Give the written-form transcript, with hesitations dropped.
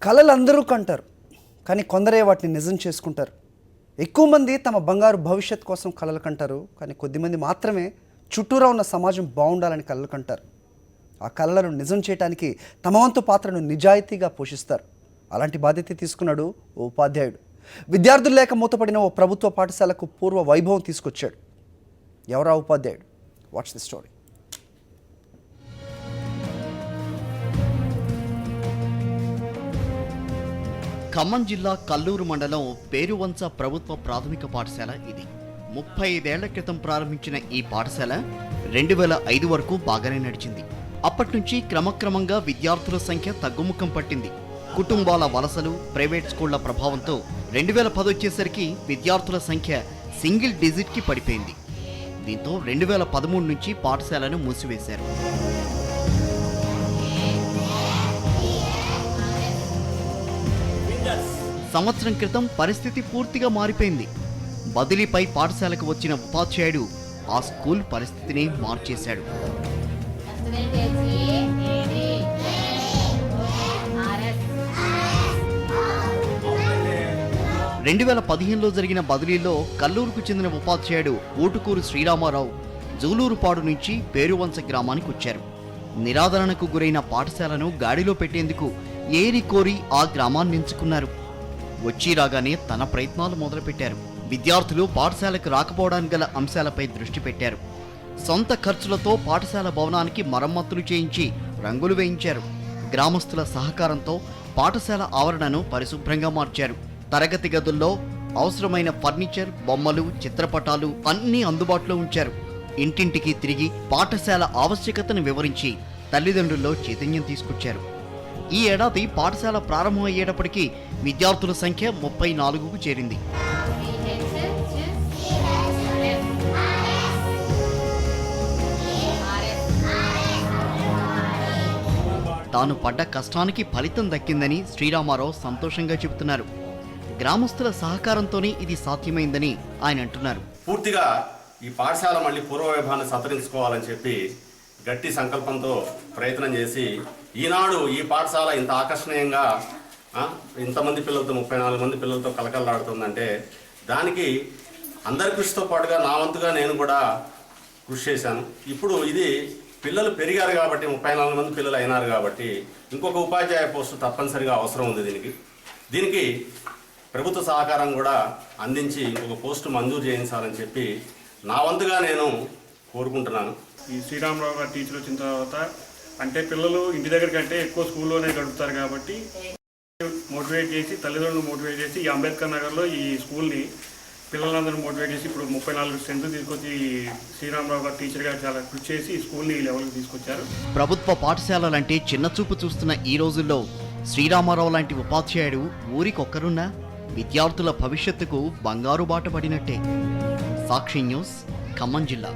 కలలు అందరూ కంటారు, కానీ కొందరే వాటిని నిజం చేసుకుంటారు. ఎక్కువ మంది తమ బంగారు భవిష్యత్ కోసం కలలు కంటారు, కానీ కొద్దిమంది మాత్రమే చుట్టూరా ఉన్న సమాజం బాగుండాలని కలలు కంటారు. ఆ కలలను నిజం చేయడానికి తమ వంతు పాత్రను నిజాయితీగా పోషిస్తారు. అలాంటి బాధ్యత తీసుకున్నాడు ఓ ఉపాధ్యాయుడు. విద్యార్థులు లేక మూతపడిన ఓ ప్రభుత్వ పాఠశాలకు పూర్వ వైభవం తీసుకొచ్చాడు. ఎవరా ఉపాధ్యాయుడు? What's the story. ఖమ్మం జిల్లా కల్లూరు మండలం పేరువంచ ప్రభుత్వ ప్రాథమిక పాఠశాల ఇది. 35 ఏళ్ల క్రితం ప్రారంభించిన ఈ పాఠశాల 2005 వరకు బాగానే నడిచింది. అప్పటి నుంచి క్రమక్రమంగా విద్యార్థుల సంఖ్య తగ్గుముఖం పట్టింది. కుటుంబాల వలసలు, ప్రైవేట్ స్కూళ్ల ప్రభావంతో 2010 వచ్చేసరికి విద్యార్థుల సంఖ్య సింగిల్ డిజిట్కి పడిపోయింది. దీంతో 2013 నుంచి పాఠశాలను మూసివేశారు. సంవత్సరం క్రితం పరిస్థితి పూర్తిగా మారిపోయింది. బదిలీపై పాఠశాలకు వచ్చిన ఉపాధ్యాయుడు ఆ స్కూల్ పరిస్థితిని మార్చేశాడు. 2015లో జరిగిన బదిలీలో కల్లూరుకు చెందిన ఉపాధ్యాయుడు ఊటుకూరు శ్రీరామారావు జూలూరుపాడు నుంచి పేరువంచ గ్రామానికి వచ్చారు. నిరాదరణకు గురైన పాఠశాలను గాడిలో పెట్టేందుకు ఏరి కోరి ఆ గ్రామాన్ని ఎంచుకున్నారు. వచ్చి రాగానే తన ప్రయత్నాలు మొదలుపెట్టారు. విద్యార్థులు పాఠశాలకు రాకపోవడానికి గల అంశాలపై దృష్టి పెట్టారు. సొంత ఖర్చులతో పాఠశాల భవనానికి మరమ్మతులు చేయించి రంగులు వేయించారు. గ్రామస్తుల సహకారంతో పాఠశాల ఆవరణను పరిశుభ్రంగా మార్చారు. తరగతి గదుల్లో అవసరమైన ఫర్నిచర్, బొమ్మలు, చిత్రపటాలు అన్నీ అందుబాటులో ఉంచారు. ఇంటింటికి తిరిగి పాఠశాల ఆవశ్యకతను వివరించి తల్లిదండ్రుల్లో చైతన్యం తీసుకొచ్చారు. ఈ ఏడాది పాఠశాల ప్రారంభమయ్యేటప్పటికీ విద్యార్థుల సంఖ్య 34కు చేరింది. తాను పడ్డ కష్టానికి ఫలితం దక్కిందని శ్రీరామారావు సంతోషంగా చెబుతున్నారు. గ్రామస్తుల సహకారంతోనే ఇది సాధ్యమైందని ఆయన అంటున్నారు. పూర్తిగా ఈ పాఠశాల మళ్ళీ పూర్వవైభవాన్ని సతరించుకోవాలని చెప్పి గట్టి సంకల్పంతో ప్రయత్నం చేసి ఈనాడు ఈ పాఠశాల ఇంత ఆకర్షణీయంగా ఇంతమంది పిల్లలతో 34 మంది పిల్లలతో కలకలలాడుతుందంటే దానికి అందరి కృషితో పాటుగా నా వంతుగా నేను కూడా కృషి చేశాను. ఇప్పుడు ఇది పిల్లలు పెరిగారు కాబట్టి 34 మంది పిల్లలు అయినారు కాబట్టి ఇంకొక ఉపాధ్యాయ పోస్టు తప్పనిసరిగా అవసరం ఉంది. దీనికి ప్రభుత్వ సహకారం కూడా అందించి ఇంకొక పోస్టు మంజూరు చేయించాలని చెప్పి నా వంతుగా నేను కోరుకుంటున్నాను. ఈ శ్రీరామరావు గారు టీచర్ వచ్చిన తర్వాత అంటే పిల్లలు ఇంటి దగ్గర కంటే ఎక్కువ స్కూల్లోనే గడుపుతారు కాబట్టి మోటివేట్ చేసి తల్లిదండ్రులు మోటివేట్ చేసి ఈ అంబేద్కర్ నగర్లో ఈ స్కూల్ని పిల్లలందరూ మోటివేట్ చేసి ఇప్పుడు 34 స్ట్రెంత్ తీసుకొచ్చి శ్రీరామరావు గారు టీచర్ గారు చాలా కృషి చేసి ఈ స్కూల్ని ఈ లెవెల్కి తీసుకొచ్చారు. ప్రభుత్వ పాఠశాలలంటే చిన్న చూపు చూస్తున్న ఈ రోజుల్లో శ్రీరామారావు లాంటి ఉపాధ్యాయుడు ఊరికొక్కరున్నా విద్యార్థుల భవిష్యత్తుకు బంగారు బాట పడినట్టే. సాక్షి న్యూస్, ఖమ్మం జిల్లా.